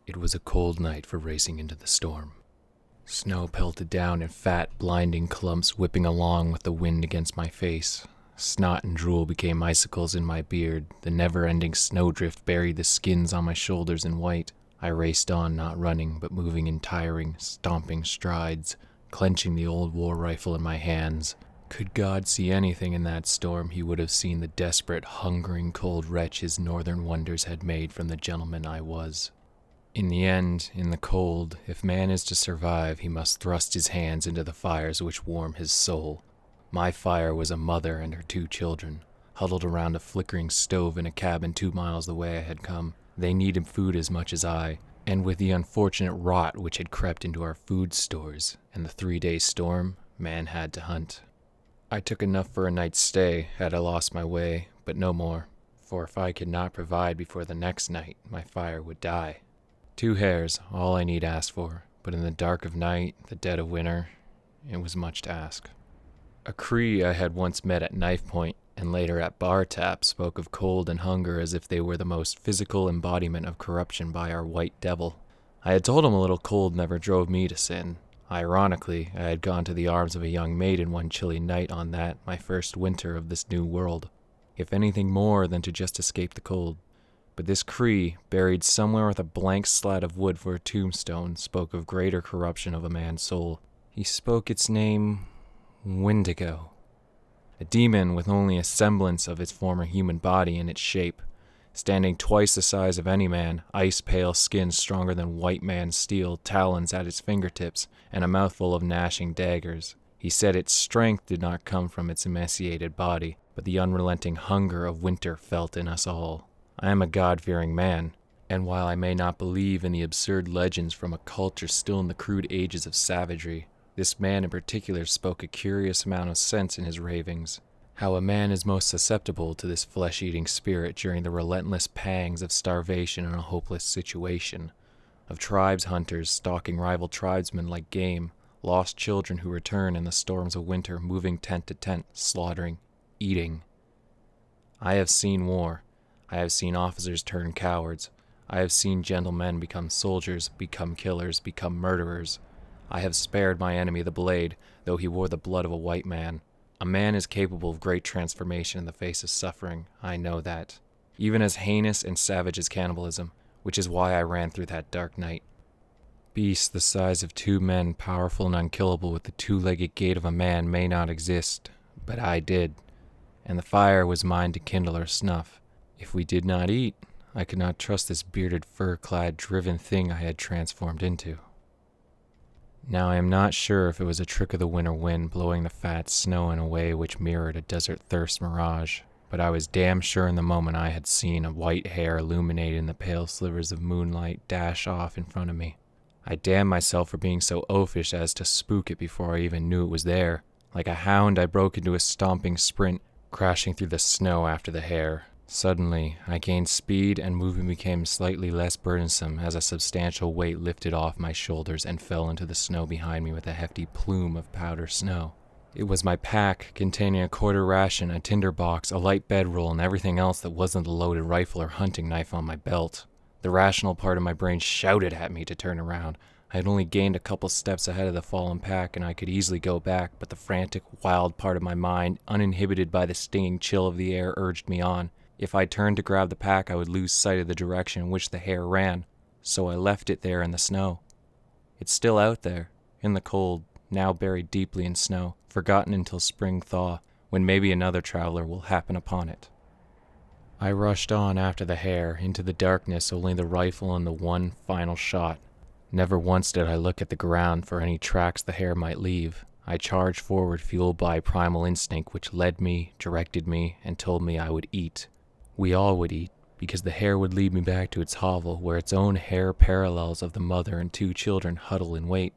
It was a cold night for racing into the storm. Snow pelted down in fat, blinding clumps whipping along with the wind against my face. Snot and drool became icicles in my beard. The never-ending snowdrift buried the skins on my shoulders in white. I raced on, not running, but moving in tiring, stomping strides, clenching the old war rifle in my hands. Could God see anything in that storm, he would have seen the desperate, hungering, cold wretch his northern wonders had made from the gentleman I was. In the end, in the cold, if man is to survive, he must thrust his hands into the fires which warm his soul. My fire was a mother and her 2 children, huddled around a flickering stove in a cabin 2 miles the way I had come. They needed food as much as I, and with the unfortunate rot which had crept into our food stores, and the 3-day storm, man had to hunt. I took enough for a night's stay, had I lost my way, but no more, for if I could not provide before the next night, my fire would die. 2 hares, all I need ask for, but in the dark of night, the dead of winter, it was much to ask. A Cree I had once met at knife point, and later at bar tap, spoke of cold and hunger as if they were the most physical embodiment of corruption by our white devil. I had told him a little cold never drove me to sin. Ironically, I had gone to the arms of a young maiden one chilly night on that, my first winter of this new world, if anything more than to just escape the cold. But this Cree, buried somewhere with a blank slat of wood for a tombstone, spoke of greater corruption of a man's soul. He spoke its name, Wendigo. A demon with only a semblance of its former human body in its shape, standing twice the size of any man, ice-pale skin stronger than white man's steel, talons at its fingertips, and a mouthful of gnashing daggers. He said its strength did not come from its emaciated body, but the unrelenting hunger of winter felt in us all. I am a God-fearing man, and while I may not believe in the absurd legends from a culture still in the crude ages of savagery, this man in particular spoke a curious amount of sense in his ravings. How a man is most susceptible to this flesh-eating spirit during the relentless pangs of starvation in a hopeless situation, of tribes hunters stalking rival tribesmen like game, lost children who return in the storms of winter, moving tent to tent, slaughtering, eating. I have seen war. I have seen officers turn cowards. I have seen gentlemen become soldiers, become killers, become murderers. I have spared my enemy the blade, though he wore the blood of a white man. A man is capable of great transformation in the face of suffering, I know that. Even as heinous and savage as cannibalism, which is why I ran through that dark night. Beasts the size of 2 men, powerful and unkillable with the 2-legged gait of a man, may not exist, but I did, and the fire was mine to kindle or snuff. If we did not eat, I could not trust this bearded, fur-clad, driven thing I had transformed into. Now I am not sure if it was a trick of the winter wind blowing the fat snow in a way which mirrored a desert thirst mirage, but I was damn sure in the moment I had seen a white hare illuminated in the pale slivers of moonlight dash off in front of me. I damned myself for being so oafish as to spook it before I even knew it was there. Like a hound, I broke into a stomping sprint, crashing through the snow after the hare. Suddenly, I gained speed and moving became slightly less burdensome as a substantial weight lifted off my shoulders and fell into the snow behind me with a hefty plume of powder snow. It was my pack, containing a quarter ration, a tinder box, a light bedroll, and everything else that wasn't a loaded rifle or hunting knife on my belt. The rational part of my brain shouted at me to turn around. I had only gained a couple steps ahead of the fallen pack, and I could easily go back, but the frantic, wild part of my mind, uninhibited by the stinging chill of the air, urged me on. If I turned to grab the pack, I would lose sight of the direction in which the hare ran, so I left it there in the snow. It's still out there, in the cold, now buried deeply in snow, forgotten until spring thaw, when maybe another traveler will happen upon it. I rushed on after the hare, into the darkness, only the rifle and the one final shot. Never once did I look at the ground for any tracks the hare might leave. I charged forward, fueled by primal instinct which led me, directed me, and told me I would eat. We all would eat, because the hare would lead me back to its hovel, where its own hair parallels of the mother and 2 children huddle in wait.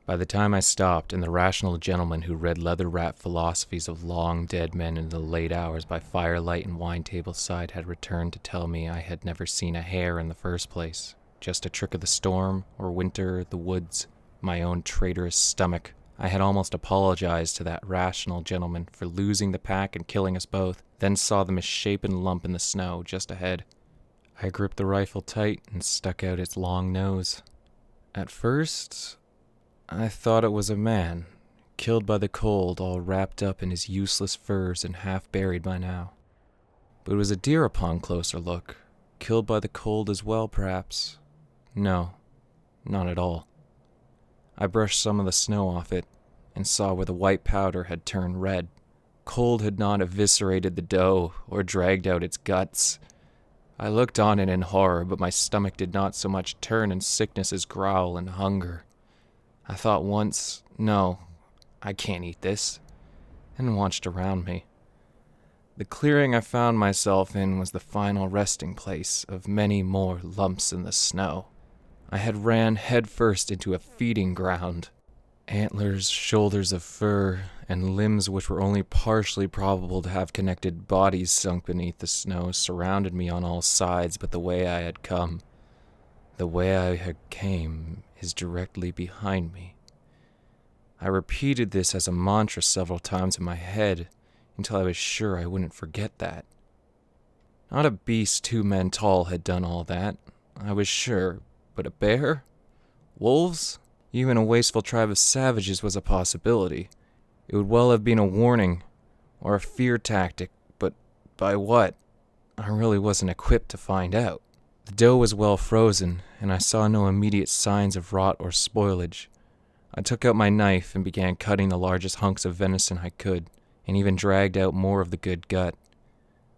By the time I stopped, and the rational gentleman who read leather-wrapped philosophies of long dead men in the late hours by firelight and wine-table side had returned to tell me I had never seen a hare in the first place, just a trick of the storm, or winter, the woods, my own traitorous stomach, I had almost apologized to that rational gentleman for losing the pack and killing us both, then saw the misshapen lump in the snow just ahead. I gripped the rifle tight and stuck out its long nose. At first, I thought it was a man, killed by the cold, all wrapped up in his useless furs and half buried by now. But it was a deer upon closer look, killed by the cold as well, perhaps. No, not at all. I brushed some of the snow off it and saw where the white powder had turned red. Cold had not eviscerated the doe or dragged out its guts. I looked on it in horror, but my stomach did not so much turn in sickness as growl in hunger. I thought once, no, I can't eat this, and watched around me. The clearing I found myself in was the final resting place of many more lumps in the snow. I had ran headfirst into a feeding ground. Antlers, shoulders of fur, and limbs which were only partially probable to have connected bodies sunk beneath the snow surrounded me on all sides but the way I had come. The way I had came is directly behind me. I repeated this as a mantra several times in my head until I was sure I wouldn't forget that. Not a beast 2 men tall had done all that, I was sure, but a bear? Wolves? Even a wasteful tribe of savages was a possibility. It would well have been a warning, or a fear tactic, but by what? I really wasn't equipped to find out. The dough was well frozen, and I saw no immediate signs of rot or spoilage. I took out my knife and began cutting the largest hunks of venison I could, and even dragged out more of the good gut.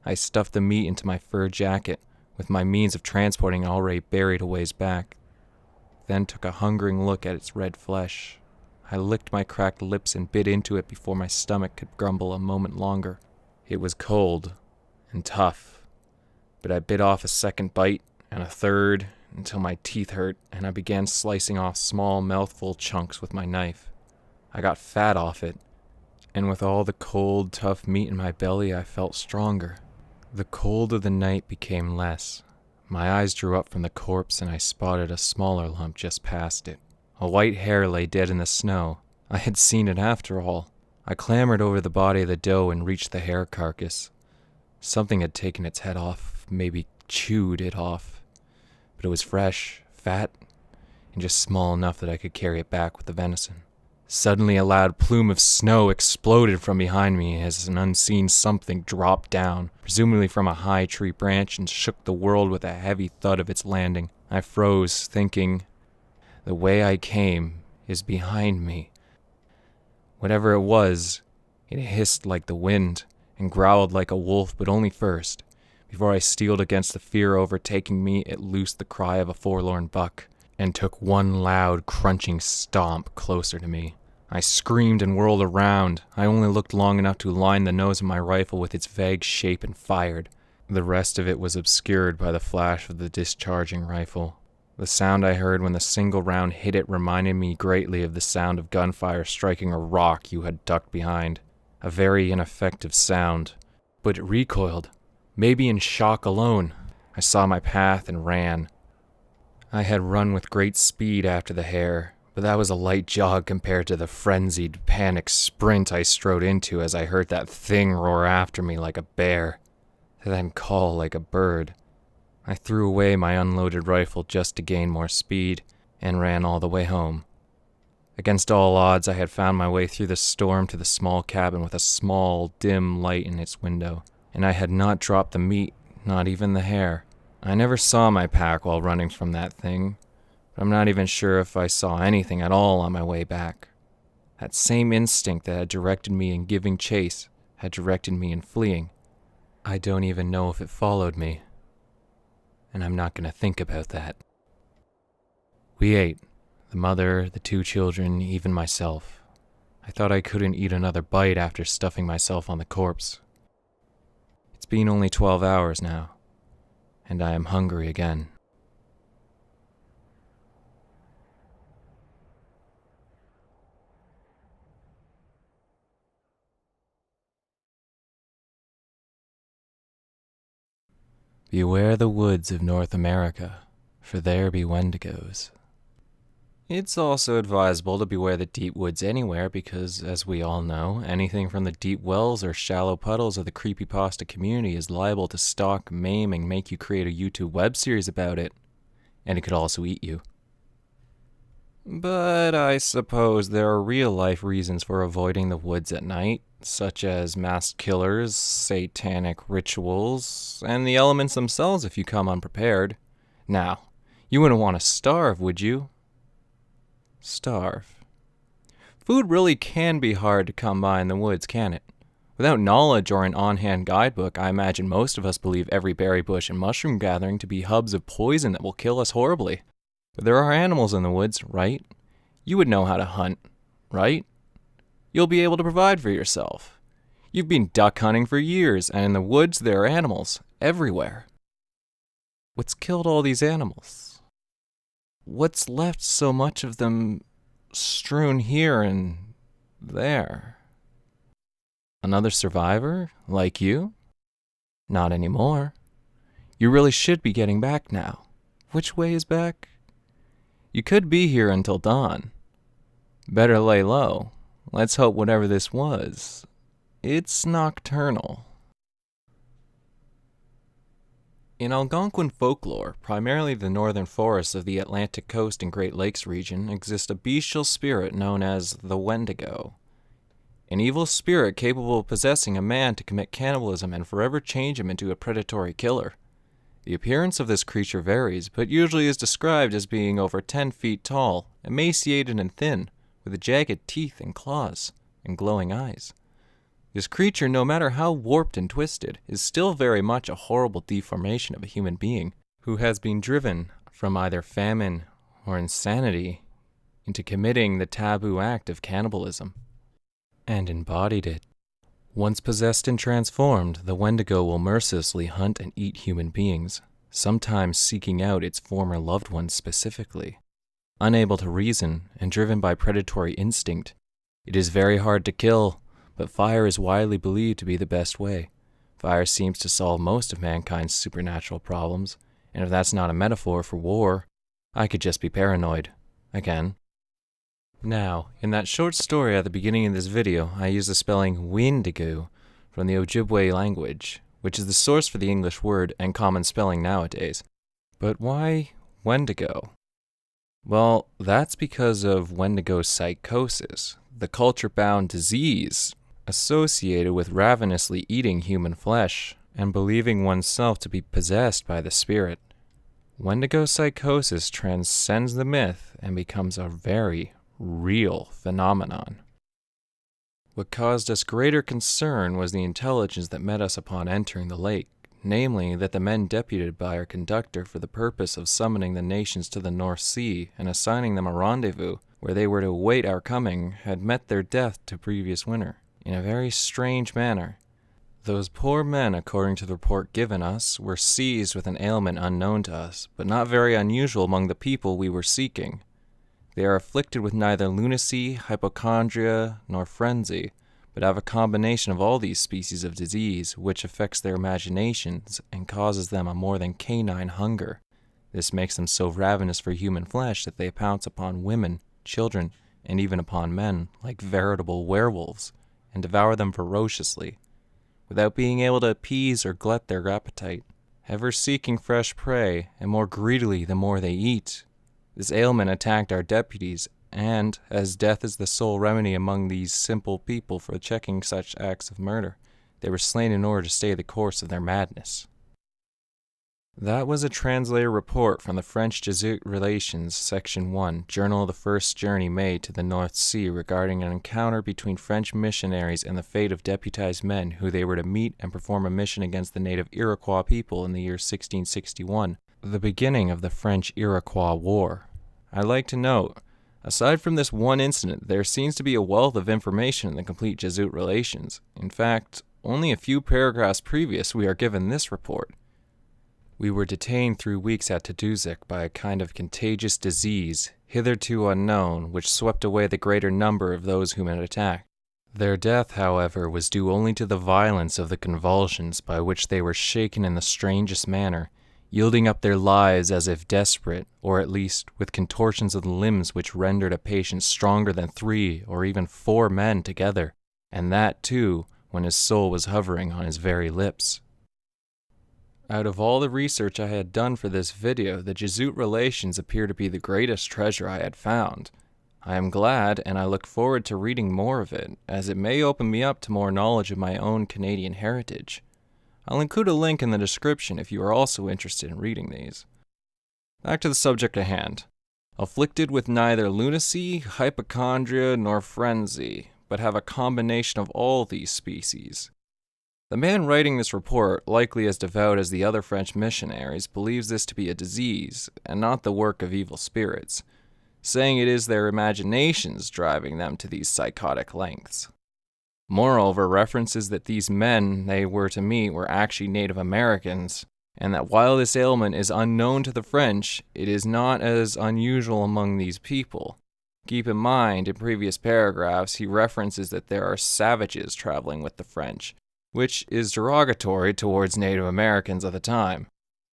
I stuffed the meat into my fur jacket, with my means of transporting it already buried a ways back. Then took a hungering look at its red flesh. I licked my cracked lips and bit into it before my stomach could grumble a moment longer. It was cold and tough, but I bit off a second bite and a third until my teeth hurt, and I began slicing off small mouthful chunks with my knife. I got fat off it, and with all the cold, tough meat in my belly, I felt stronger. The cold of the night became less. My eyes drew up from the corpse, and I spotted a smaller lump just past it. A white hare lay dead in the snow. I had seen it after all. I clambered over the body of the doe and reached the hare carcass. Something had taken its head off, maybe chewed it off. But it was fresh, fat, and just small enough that I could carry it back with the venison. Suddenly a loud plume of snow exploded from behind me as an unseen something dropped down, presumably from a high tree branch, and shook the world with a heavy thud of its landing. I froze, thinking, the way I came is behind me. Whatever it was, it hissed like the wind, and growled like a wolf, but only first. Before I steeled against the fear overtaking me, it loosed the cry of a forlorn buck, and took one loud, crunching stomp closer to me. I screamed and whirled around. I only looked long enough to line the nose of my rifle with its vague shape and fired. The rest of it was obscured by the flash of the discharging rifle. The sound I heard when the single round hit it reminded me greatly of the sound of gunfire striking a rock you had ducked behind. A very ineffective sound. But it recoiled, maybe in shock alone. I saw my path and ran. I had run with great speed after the hare, but that was a light jog compared to the frenzied, panicked sprint I strode into as I heard that thing roar after me like a bear, then call like a bird. I threw away my unloaded rifle just to gain more speed, and ran all the way home. Against all odds, I had found my way through the storm to the small cabin with a small, dim light in its window, and I had not dropped the meat, not even the hare. I never saw my pack while running from that thing, but I'm not even sure if I saw anything at all on my way back. That same instinct that had directed me in giving chase had directed me in fleeing. I don't even know if it followed me, and I'm not going to think about that. We ate, the mother, the 2 children, even myself. I thought I couldn't eat another bite after stuffing myself on the corpse. It's been only 12 hours now, and I am hungry again. Beware the woods of North America, for there be Wendigos. It's also advisable to beware the deep woods anywhere because, as we all know, anything from the deep wells or shallow puddles of the creepypasta community is liable to stalk, maim, and make you create a YouTube web series about it. And it could also eat you. But I suppose there are real-life reasons for avoiding the woods at night, such as masked killers, satanic rituals, and the elements themselves if you come unprepared. Now, you wouldn't want to starve, would you? Starve. Food really can be hard to come by in the woods, can it? Without knowledge or an on-hand guidebook, I imagine most of us believe every berry bush and mushroom gathering to be hubs of poison that will kill us horribly. But there are animals in the woods, right? You would know how to hunt, right? You'll be able to provide for yourself. You've been duck hunting for years, and in the woods there are animals everywhere. What's killed all these animals? What's left so much of them strewn here and there? Another survivor, like you? Not anymore. You really should be getting back now. Which way is back? You could be here until dawn. Better lay low. Let's hope whatever this was, it's nocturnal. In Algonquin folklore, primarily the northern forests of the Atlantic coast and Great Lakes region, exists a bestial spirit known as the Wendigo. An evil spirit capable of possessing a man to commit cannibalism and forever change him into a predatory killer. The appearance of this creature varies, but usually is described as being over 10 feet tall, emaciated and thin, with jagged teeth and claws, and glowing eyes. This creature, no matter how warped and twisted, is still very much a horrible deformation of a human being, who has been driven from either famine or insanity into committing the taboo act of cannibalism, and embodied it. Once possessed and transformed, the Wendigo will mercilessly hunt and eat human beings, sometimes seeking out its former loved ones specifically. Unable to reason and driven by predatory instinct, it is very hard to kill, but fire is widely believed to be the best way. Fire seems to solve most of mankind's supernatural problems, and if that's not a metaphor for war, I could just be paranoid. Again. Now, in that short story at the beginning of this video, I used the spelling Wendigo from the Ojibwe language, which is the source for the English word and common spelling nowadays. But why Wendigo? Well, that's because of Wendigo psychosis, the culture-bound disease associated with ravenously eating human flesh and believing oneself to be possessed by the spirit. Wendigo psychosis transcends the myth and becomes a very real phenomenon. What caused us greater concern was the intelligence that met us upon entering the lake, namely that the men deputed by our conductor for the purpose of summoning the nations to the North Sea and assigning them a rendezvous where they were to await our coming had met their death to previous winter, in a very strange manner. Those poor men, according to the report given us, were seized with an ailment unknown to us, but not very unusual among the people we were seeking. They are afflicted with neither lunacy, hypochondria, nor frenzy, but have a combination of all these species of disease, which affects their imaginations and causes them a more than canine hunger. This makes them so ravenous for human flesh that they pounce upon women, children, and even upon men, like veritable werewolves, and devour them ferociously, without being able to appease or glut their appetite, ever seeking fresh prey, and more greedily the more they eat. This ailment attacked our deputies, and, as death is the sole remedy among these simple people for checking such acts of murder, they were slain in order to stay the course of their madness. That was a translated report from the French Jesuit Relations, Section 1, Journal of the First Journey Made to the North Sea regarding an encounter between French missionaries and the fate of deputized men who they were to meet and perform a mission against the native Iroquois people in the year 1661, the beginning of the French-Iroquois War. I'd like to note, aside from this one incident, there seems to be a wealth of information in the complete Jesuit Relations. In fact, only a few paragraphs previous we are given this report. We were detained 3 weeks at Tadoussac by a kind of contagious disease, hitherto unknown, which swept away the greater number of those whom it attacked. Their death, however, was due only to the violence of the convulsions by which they were shaken in the strangest manner, yielding up their lives as if desperate, or at least with contortions of the limbs which rendered a patient stronger than 3 or even 4 men together, and that, too, when his soul was hovering on his very lips. Out of all the research I had done for this video, the Jesuit relations appear to be the greatest treasure I had found. I am glad, and I look forward to reading more of it, as it may open me up to more knowledge of my own Canadian heritage. I'll include a link in the description if you are also interested in reading these. Back to the subject at hand. Afflicted with neither lunacy, hypochondria, nor frenzy, but have a combination of all these species. The man writing this report, likely as devout as the other French missionaries, believes this to be a disease, and not the work of evil spirits, saying it is their imaginations driving them to these psychotic lengths. Moreover, references that these men they were to meet were actually Native Americans, and that while this ailment is unknown to the French, it is not as unusual among these people. Keep in mind, in previous paragraphs, he references that there are savages traveling with the French, which is derogatory towards Native Americans of the time.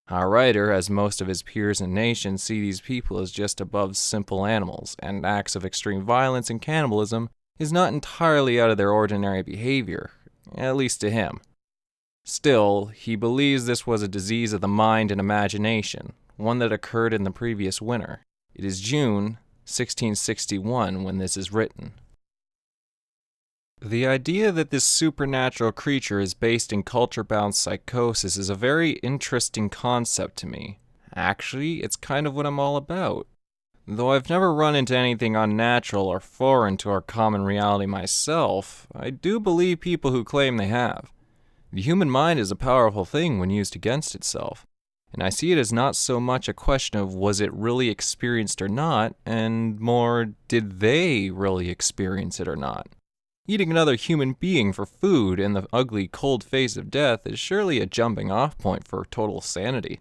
Our writer, as most of his peers and nations, see these people as just above simple animals, and acts of extreme violence and cannibalism is not entirely out of their ordinary behavior, at least to him. Still, he believes this was a disease of the mind and imagination, one that occurred in the previous winter. It is June 1661 when this is written. The idea that this supernatural creature is based in culture-bound psychosis is a very interesting concept to me. Actually, it's kind of what I'm all about. Though I've never run into anything unnatural or foreign to our common reality myself, I do believe people who claim they have. The human mind is a powerful thing when used against itself, and I see it as not so much a question of was it really experienced or not, and more, did they really experience it or not? Eating another human being for food in the ugly, cold face of death is surely a jumping-off point for total sanity,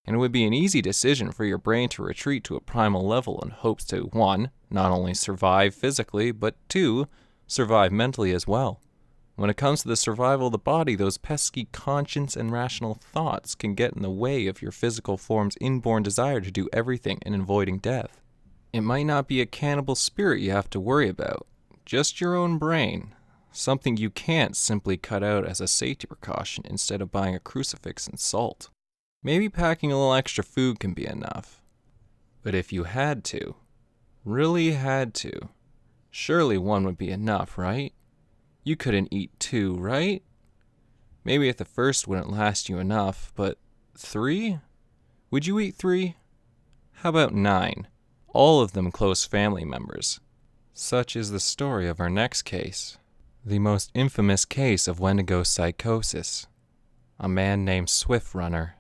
and it would be an easy decision for your brain to retreat to a primal level in hopes to, 1, not only survive physically, but 2, survive mentally as well. When it comes to the survival of the body, those pesky conscience and rational thoughts can get in the way of your physical form's inborn desire to do everything in avoiding death. It might not be a cannibal spirit you have to worry about, just your own brain, something you can't simply cut out as a safety precaution instead of buying a crucifix and salt. Maybe packing a little extra food can be enough. But if you had to, really had to, surely 1 would be enough, right? You couldn't eat 2, right? Maybe if the first wouldn't last you enough, but 3? Would you eat 3? How about 9? All of them close family members. Such is the story of our next case, the most infamous case of Wendigo psychosis. A man named Swift Runner.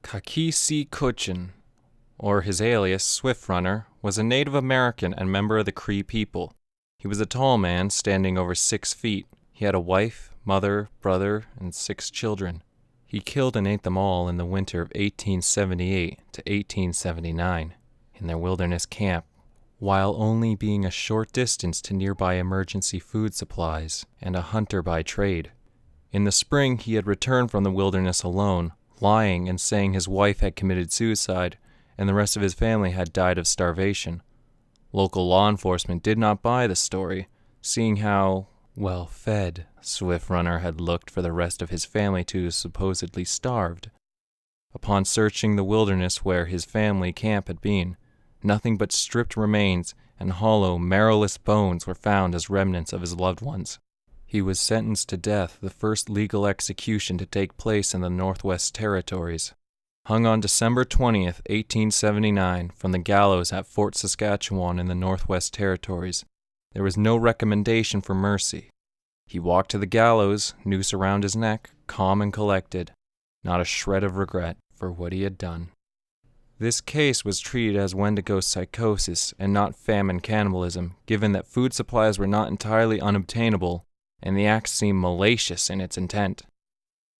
Kakisi Kuchin, or his alias Swift Runner, was a Native American and member of the Cree people. He was a tall man, standing over 6 feet. He had a wife, mother, brother, and 6 children. He killed and ate them all in the winter of 1878 to 1879 in their wilderness camp, while only being a short distance to nearby emergency food supplies and a hunter by trade. In the spring, he had returned from the wilderness alone, lying and saying his wife had committed suicide and the rest of his family had died of starvation. Local law enforcement did not buy the story, seeing how well fed Swift Runner had looked for the rest of his family to supposedly starved. Upon searching the wilderness where his family camp had been, nothing but stripped remains and hollow, marrowless bones were found as remnants of his loved ones. He was sentenced to death, the first legal execution to take place in the Northwest Territories. Hung on December 20th, 1879, from the gallows at Fort Saskatchewan in the Northwest Territories, there was no recommendation for mercy. He walked to the gallows, noose around his neck, calm and collected, not a shred of regret for what he had done. This case was treated as Wendigo psychosis and not famine cannibalism, given that food supplies were not entirely unobtainable, and the act seemed malicious in its intent.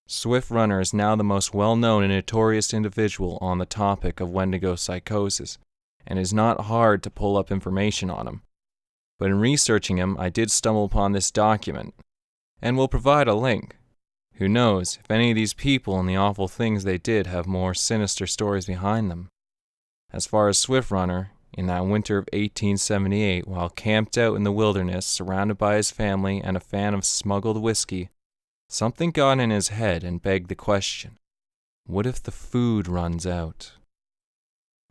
Swift Runner is now the most well-known and notorious individual on the topic of Wendigo psychosis, and it is not hard to pull up information on him. But in researching him, I did stumble upon this document, and will provide a link. Who knows if any of these people and the awful things they did have more sinister stories behind them. As far as Swift Runner, in that winter of 1878, while camped out in the wilderness, surrounded by his family and a fan of smuggled whiskey, something got in his head and begged the question, what if the food runs out?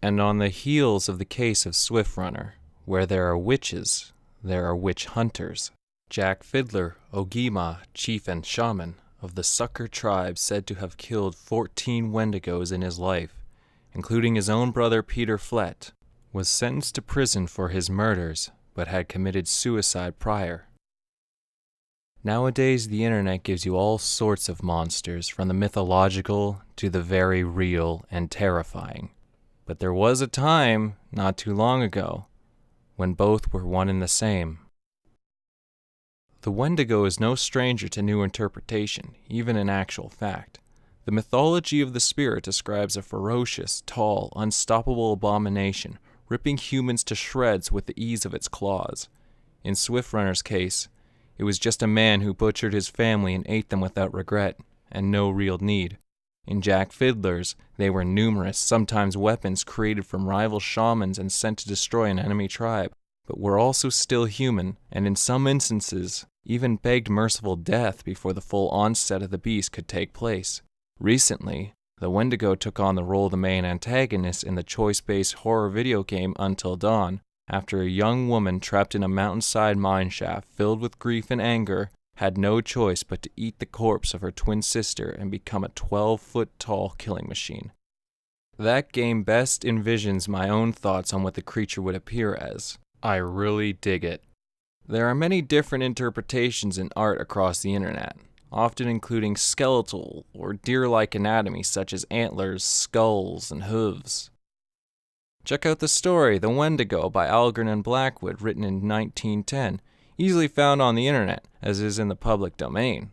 And on the heels of the case of Swift Runner, where there are witches, there are witch hunters. Jack Fiddler, Ogima, chief and shaman of the Sucker tribe, said to have killed 14 Wendigos in his life, including his own brother Peter Flett, was sentenced to prison for his murders, but had committed suicide prior. Nowadays, the internet gives you all sorts of monsters, from the mythological to the very real and terrifying. But there was a time, not too long ago, when both were one and the same. The Wendigo is no stranger to new interpretation, even in actual fact. The mythology of the spirit describes a ferocious, tall, unstoppable abomination, ripping humans to shreds with the ease of its claws. In Swift Runner's case, it was just a man who butchered his family and ate them without regret, and no real need. In Jack Fiddler's, they were numerous, sometimes weapons created from rival shamans and sent to destroy an enemy tribe, but were also still human, and in some instances, even begged merciful death before the full onset of the beast could take place. Recently, the Wendigo took on the role of the main antagonist in the choice-based horror video game Until Dawn, after a young woman trapped in a mountainside mineshaft filled with grief and anger had no choice but to eat the corpse of her twin sister and become a 12-foot-tall killing machine. That game best envisions my own thoughts on what the creature would appear as. I really dig it. There are many different interpretations in art across the internet, often including skeletal or deer-like anatomy such as antlers, skulls, and hooves. Check out the story The Wendigo by Algernon Blackwood, written in 1910, easily found on the internet, as is in the public domain.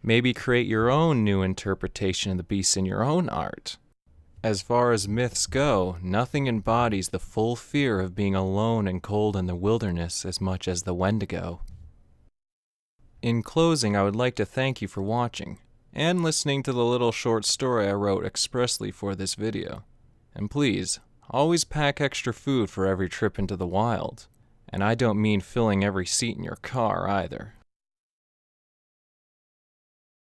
Maybe create your own new interpretation of the beast in your own art. As far as myths go, nothing embodies the full fear of being alone and cold in the wilderness as much as the Wendigo. In closing, I would like to thank you for watching, and listening to the little short story I wrote expressly for this video. And please, always pack extra food for every trip into the wild. And I don't mean filling every seat in your car either.